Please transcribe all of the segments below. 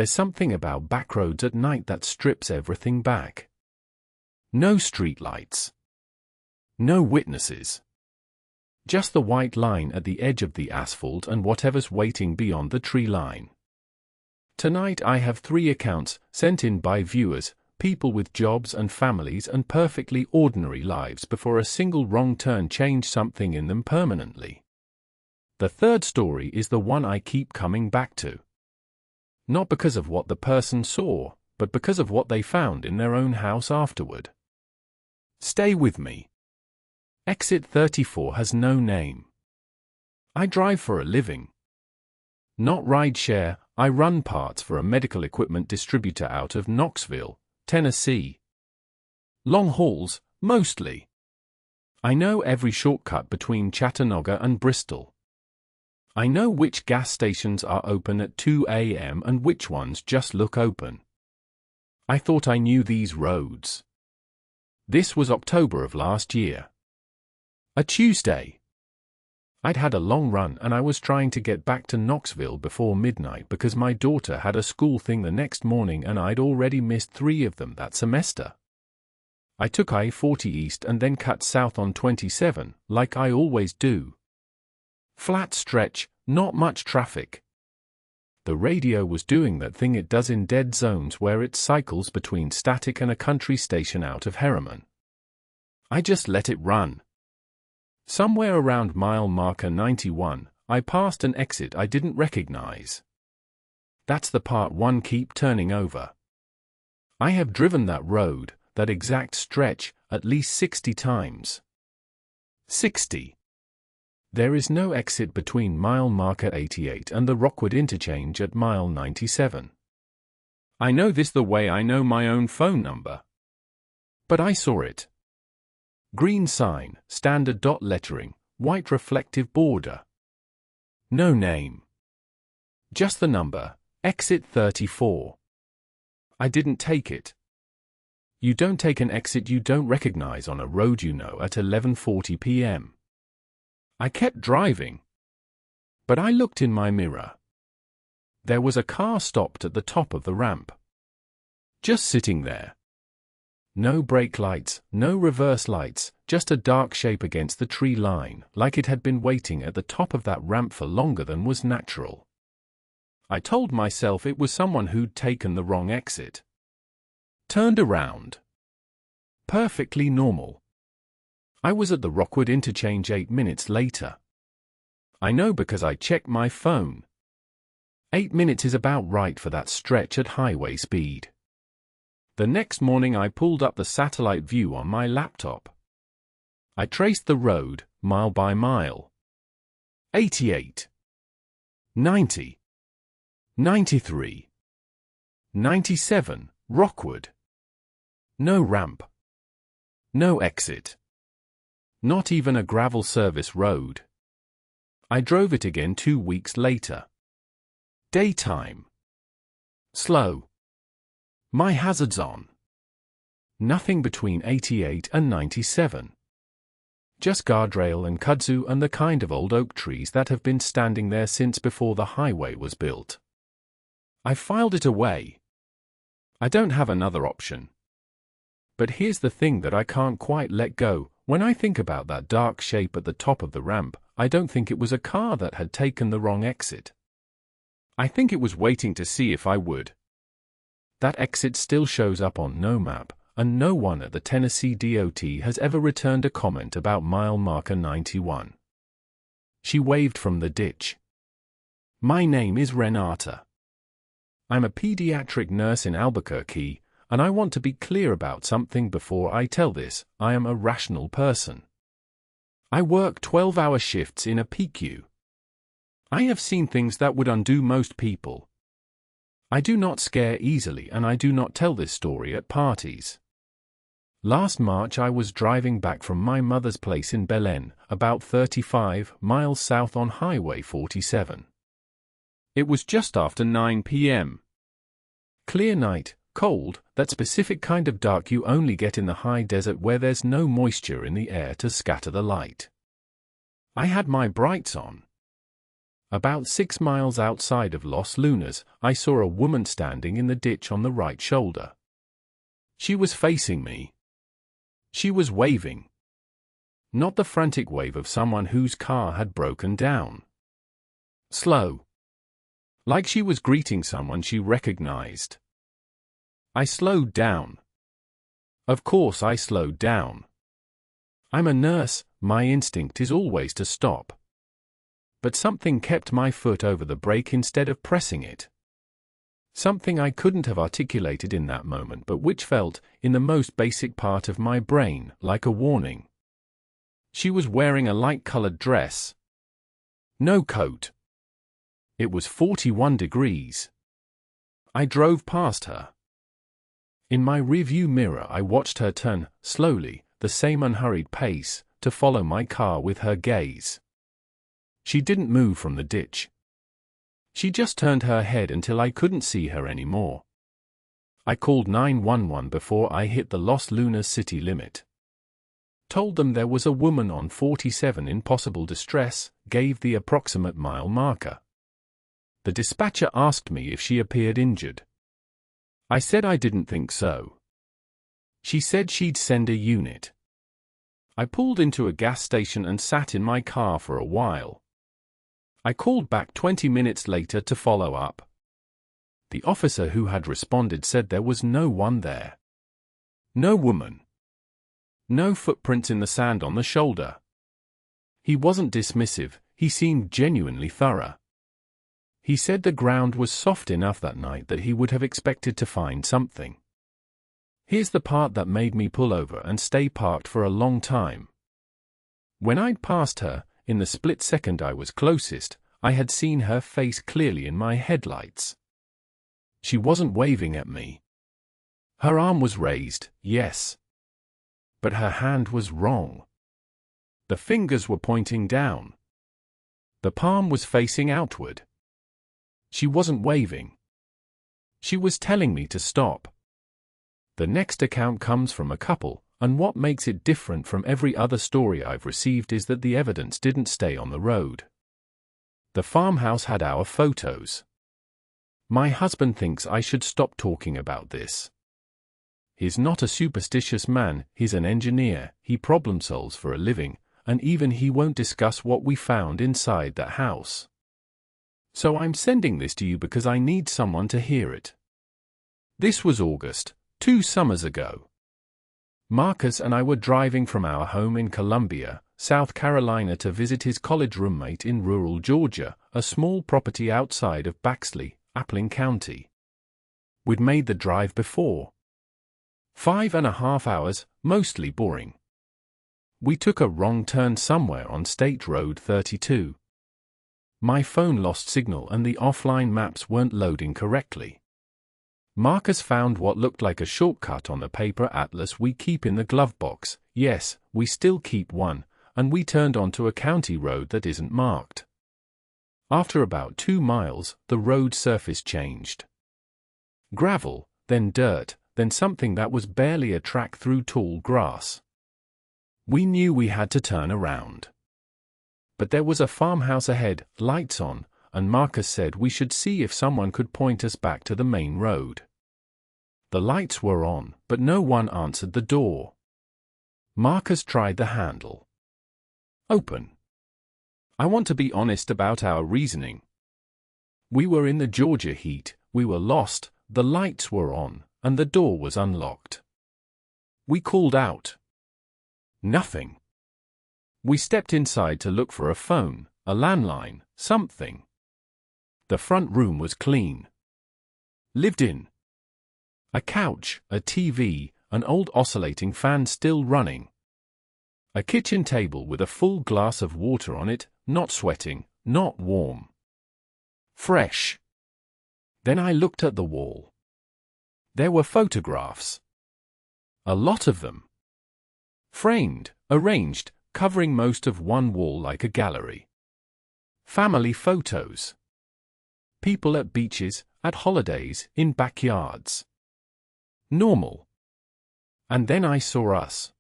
There's something about Backroads at night that strips everything back. No streetlights. No witnesses. Just the white line at the edge of the asphalt and whatever's waiting beyond the tree line. Tonight I have 3 accounts sent in by viewers, people with jobs and families and perfectly ordinary lives before a single wrong turn changed something in them permanently. The third story is the one I keep coming back to. Not because of what the person saw, but because of what they found in their own house afterward. Stay with me. Exit 34 has no name. I drive for a living. Not ride-share, I run parts for a medical equipment distributor out of Knoxville, Tennessee. Long hauls, mostly. I know every shortcut between Chattanooga and Bristol. I know which gas stations are open at 2 a.m. and which ones just look open. I thought I knew these roads. This was October of last year. A Tuesday. I'd had a long run and I was trying to get back to Knoxville before midnight because my daughter had a school thing the next morning and I'd already missed 3 of them that semester. I took I-40 east and then cut south on 27, like I always do. Flat stretch, not much traffic. The radio was doing that thing it does in dead zones where it cycles between static and a country station out of Harriman. I just let it run. Somewhere around mile marker 91, I passed an exit I didn't recognize. That's the part one keep turning over. I have driven that road, that exact stretch, at least 60 times. 60. There is no exit between mile marker 88 and the Rockwood interchange at mile 97. I know this the way I know my own phone number. But I saw it. Green sign, standard dot lettering, white reflective border. No name. Just the number, exit 34. I didn't take it. You don't take an exit you don't recognize on a road you know at 11:40 p.m. I kept driving. But I looked in my mirror. There was a car stopped at the top of the ramp. Just sitting there. No brake lights, no reverse lights, just a dark shape against the tree line, like it had been waiting at the top of that ramp for longer than was natural. I told myself it was someone who'd taken the wrong exit. Turned around. Perfectly normal. I was at the Rockwood interchange 8 minutes later. I know because I checked my phone. 8 minutes is about right for that stretch at highway speed. The next morning I pulled up the satellite view on my laptop. I traced the road, mile by mile. 88. 90. 93. 97, Rockwood. No ramp. No exit. Not even a gravel service road. I drove it again 2 weeks later. Daytime. Slow. My hazards on. Nothing between 88 and 97. Just guardrail and kudzu and the kind of old oak trees that have been standing there since before the highway was built. I filed it away. I don't have another option. But here's the thing that I can't quite let go. When I think about that dark shape at the top of the ramp, I don't think it was a car that had taken the wrong exit. I think it was waiting to see if I would. That exit still shows up on no map, and no one at the Tennessee DOT has ever returned a comment about mile marker 91. She waved from the ditch. My name is Renata. I'm a pediatric nurse in Albuquerque, and I want to be clear about something before I tell this. I am a rational person. I work 12-hour shifts in a PICU. I have seen things that would undo most people. I do not scare easily and I do not tell this story at parties. Last March I was driving back from my mother's place in Belen, about 35 miles south on Highway 47. It was just after 9 p.m. Clear night, cold, that specific kind of dark you only get in the high desert where there's no moisture in the air to scatter the light. I had my brights on. About 6 miles outside of Los Lunas, I saw a woman standing in the ditch on the right shoulder. She was facing me. She was waving. Not the frantic wave of someone whose car had broken down. Slow. Like she was greeting someone she recognized. I slowed down. Of course I slowed down. I'm a nurse, my instinct is always to stop. But something kept my foot over the brake instead of pressing it. Something I couldn't have articulated in that moment, but which felt, in the most basic part of my brain, like a warning. She was wearing a light-colored dress. No coat. It was 41 degrees. I drove past her. In my rearview mirror I watched her turn, slowly, the same unhurried pace, to follow my car with her gaze. She didn't move from the ditch. She just turned her head until I couldn't see her anymore. I called 911 before I hit the Los Lunas city limit. Told them there was a woman on 47 in possible distress, gave the approximate mile marker. The dispatcher asked me if she appeared injured. I said I didn't think so. She said she'd send a unit. I pulled into a gas station and sat in my car for a while. I called back 20 minutes later to follow up. The officer who had responded said there was no one there. No woman. No footprints in the sand on the shoulder. He wasn't dismissive, he seemed genuinely thorough. He said the ground was soft enough that night that he would have expected to find something. Here's the part that made me pull over and stay parked for a long time. When I'd passed her, in the split second I was closest, I had seen her face clearly in my headlights. She wasn't waving at me. Her arm was raised, yes. But her hand was wrong. The fingers were pointing down. The palm was facing outward. She wasn't waving. She was telling me to stop. The next account comes from a couple, and what makes it different from every other story I've received is that the evidence didn't stay on the road. The farmhouse had our photos. My husband thinks I should stop talking about this. He's not a superstitious man, he's an engineer, he problem solves for a living, and even he won't discuss what we found inside that house. So I'm sending this to you because I need someone to hear it. This was August, 2 summers ago. Marcus and I were driving from our home in Columbia, South Carolina to visit his college roommate in rural Georgia, a small property outside of Baxley, Appling County. We'd made the drive before. 5.5 hours, mostly boring. We took a wrong turn somewhere on State Road 32. My phone lost signal and the offline maps weren't loading correctly. Marcus found what looked like a shortcut on the paper atlas we keep in the glove box. Yes, we still keep one, and we turned onto a county road that isn't marked. After about 2 miles, the road surface changed. Gravel, then dirt, then something that was barely a track through tall grass. We knew we had to turn around. But there was a farmhouse ahead, lights on, and Marcus said we should see if someone could point us back to the main road. The lights were on, but no one answered the door. Marcus tried the handle. Open. I want to be honest about our reasoning. We were in the Georgia heat, we were lost, the lights were on, and the door was unlocked. We called out. Nothing. We stepped inside to look for a phone, a landline, something. The front room was clean. Lived in. A couch, a TV, an old oscillating fan still running. A kitchen table with a full glass of water on it, not sweating, not warm. Fresh. Then I looked at the wall. There were photographs. A lot of them. Framed, arranged, covering most of one wall like a gallery. Family photos. People at beaches, at holidays, in backyards. Normal. And then I saw us.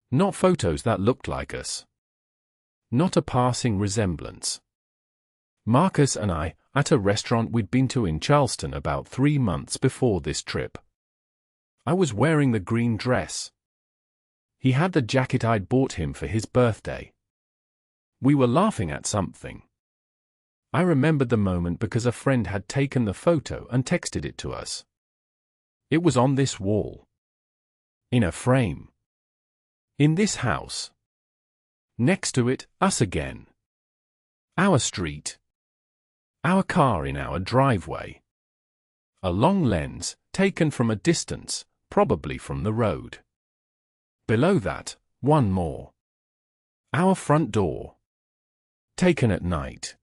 Not photos that looked like us. Not a passing resemblance. Marcus and I, at a restaurant we'd been to in Charleston about 3 months before this trip. I was wearing the green dress. He had the jacket I'd bought him for his birthday. We were laughing at something. I remembered the moment because a friend had taken the photo and texted it to us. It was on this wall. In a frame. In this house. Next to it, us again. Our street. Our car in our driveway. A long lens, taken from a distance, probably from the road. Below that, one more. Our front door. Taken at night.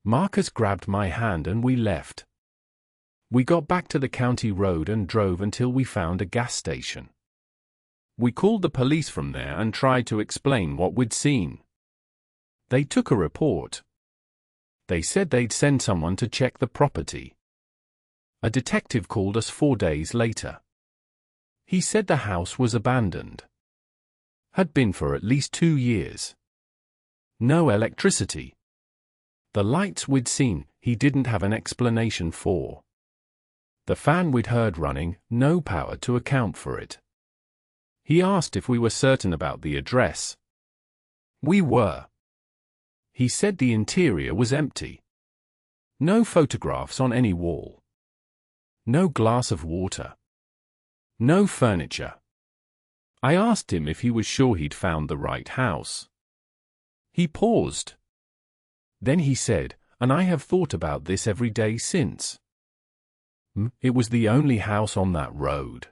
Marcus grabbed my hand and we left. We got back to the county road and drove until we found a gas station. We called the police from there and tried to explain what we'd seen. They took a report. They said they'd send someone to check the property. A detective called us 4 days later. He said the house was abandoned. Had been for at least 2 years. No electricity. The lights we'd seen, he didn't have an explanation for. The fan we'd heard running, no power to account for it. He asked if we were certain about the address. We were. He said the interior was empty. No photographs on any wall. No glass of water. No furniture. I asked him if he was sure he'd found the right house. He paused. Then he said, and I have thought about this every day since. It was the only house on that road.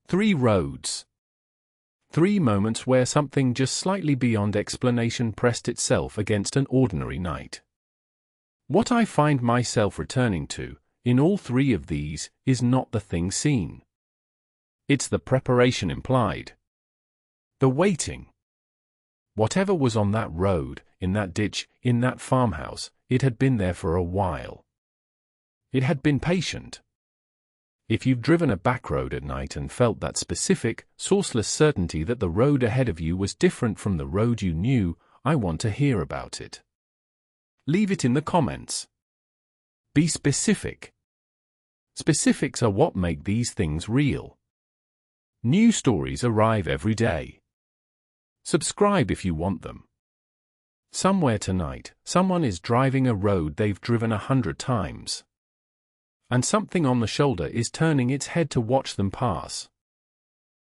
3 roads. 3 moments where something just slightly beyond explanation pressed itself against an ordinary night. What I find myself returning to, in all 3 of these, is not the thing seen. It's the preparation implied. The waiting. Whatever was on that road, in that ditch, in that farmhouse, it had been there for a while. It had been patient. If you've driven a back road at night and felt that specific, sourceless certainty that the road ahead of you was different from the road you knew, I want to hear about it. Leave it in the comments. Be specific. Specifics are what make these things real. New stories arrive every day. Subscribe if you want them. Somewhere tonight, someone is driving a road they've driven 100 times. And something on the shoulder is turning its head to watch them pass.